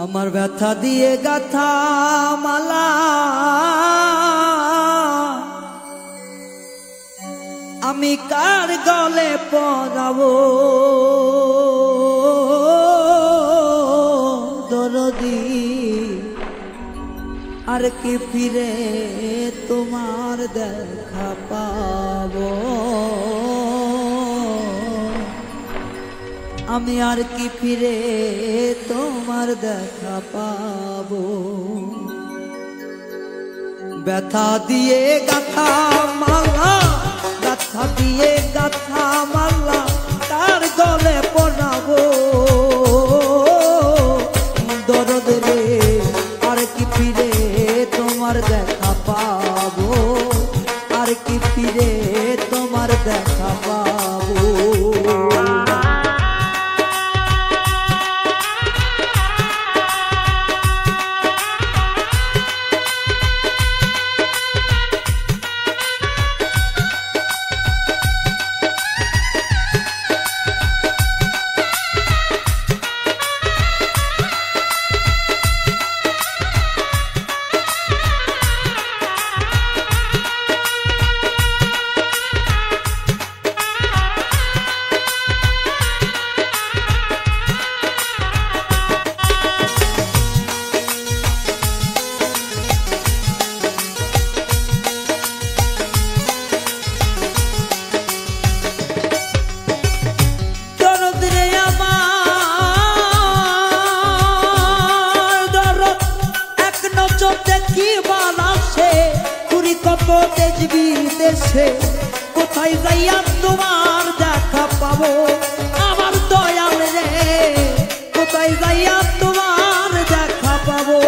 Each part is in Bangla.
আমার ব্যথা দিয়ে গাথা মালা আমি কার গলে পরাবো দরদি আর কি ফিরে তোমার দেখা পাবো আমি আর কি ফিরে তোমার দেখা পাবো ব্যথা দিয়ে গাথা মালা ব্যথা দিয়ে গাথা মালা তার গলে পরাবো দরদ রে আর কি ফিরে তোমার দেখা পাবো আর কি ফিরে তোমার দেখা পাবো কোথায় যাইয়া তোমার দেখা পাবো আমার দয়াল রে কোথায় যাইয়া তোমার দেখা পাবো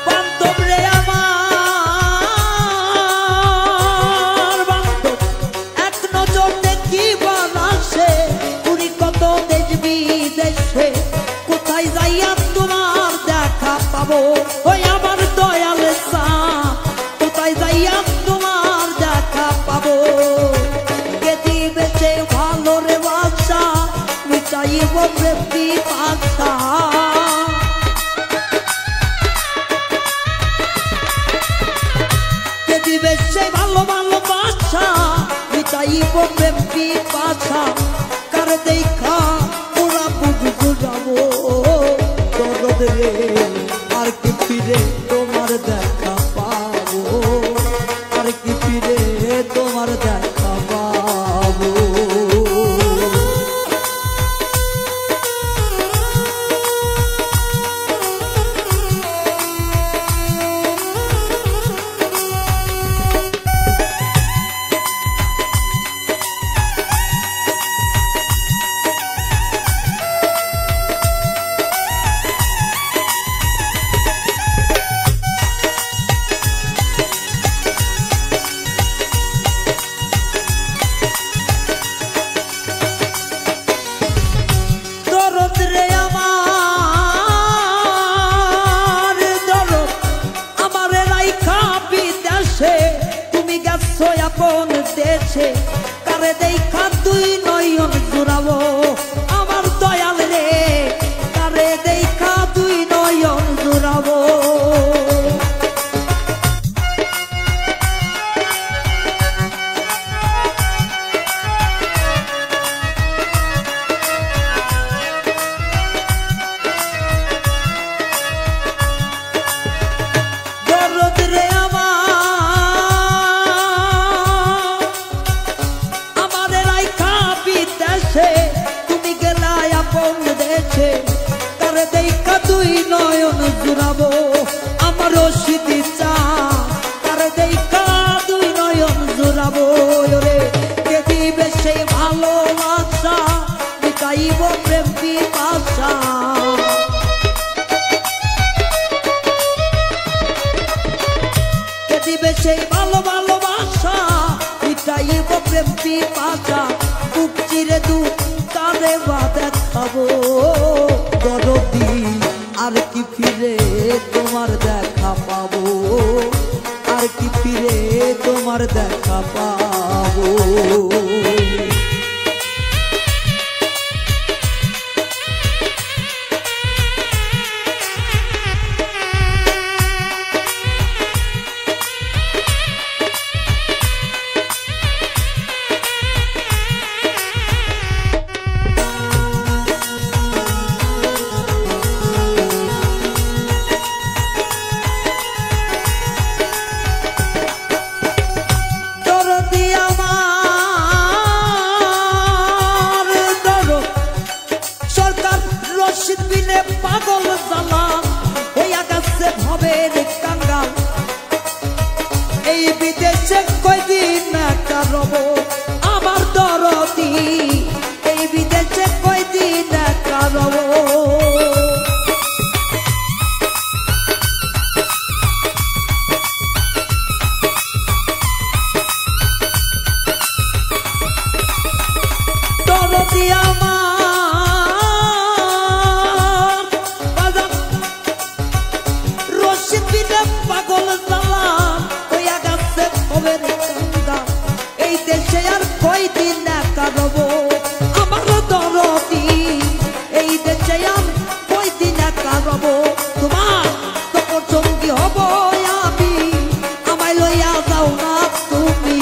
বান্ধব রে আমার বান্ধব এক নজর দেখি কোথায় যাইয়া তোমার দেখা পাবো ওই আমার দয়াল কোথায় যাইয়া তোমার দেখা পাবো কে দিবে সে ভালো রে বাসা মিটাইব প্রেমী পাশা কে দিবে সে ভালো ভালো বাসা মিটাইব প্রেমী পাশা কার দেখা আর কি ফিরে তোমার দেখা পাবো আর কি ফিরে তোমার দেখা পাবো আপন দেশে কারে দেখা তুই নয়ন জুড়াবো আমার দয়াল রে কারে দেখা তুই নয়ন জুড়াবো তুমি গেলাই আপন দেশে কারে দেখা তুই নয়ন জুড়াবো আমার রশিদি চা কারে দেখা তুই নয়ন জুড়াবো রে কে দিবে সেই ভালোবাসা মিটাইব প্রেমী পাশা কে দিবে সেই ভালো ভালোবাসা মিটাইব প্রেমী পাশা বুক চিরে দুঃখ তারে বা দেখাবো দরদি আর কি ফিরে তোমার দেখা পাবো। তোমার দেখা পাবো। পাগল জ্বালা হইয়া গেছে ভবের কাঙ্গাল, এই বিদেশে কয়দিন একা রব আমার দরদি, এই বিদেশে কয়দিন একা রব। দরদি আমার পাগল জ্বালা হইয়া গেছে ভবের কাঙ্গাল, এই দেশে আর কয়দিন একা রব আমার দরদি, এই দেশে আর কয়দিন একা রব। তোমার তপর সঙ্গী হব আমি, আমায় লইয়া যাও না তুমি।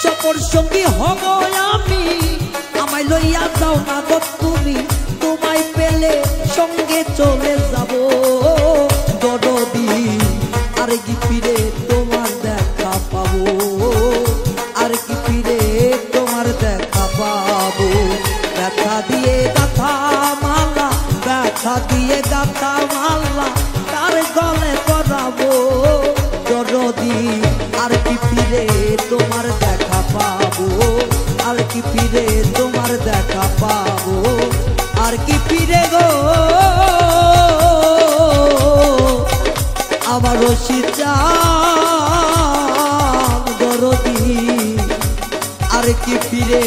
তপর সঙ্গী হব আমি, আমায় লইয়া যাও না গো তুমি। তোমায় পেলে সঙ্গে চলে যাব দরদি, আর কি ফিরে তোমার দেখা পাবো, আর কি ফিরে তোমার দেখা পাবো। ব্যথা দিয়ে গাথা মালা, ব্যথা দিয়ে গাথা মালা তার গলে পরাবো দরদি, আর কি ফিরে তোমার দেখা পাবো, আর কি ফিরে তোমার দেখা পাবো, আর কি ফিরে গো আমার রশিদ দরদি, আর কি ফিরে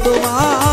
তোমার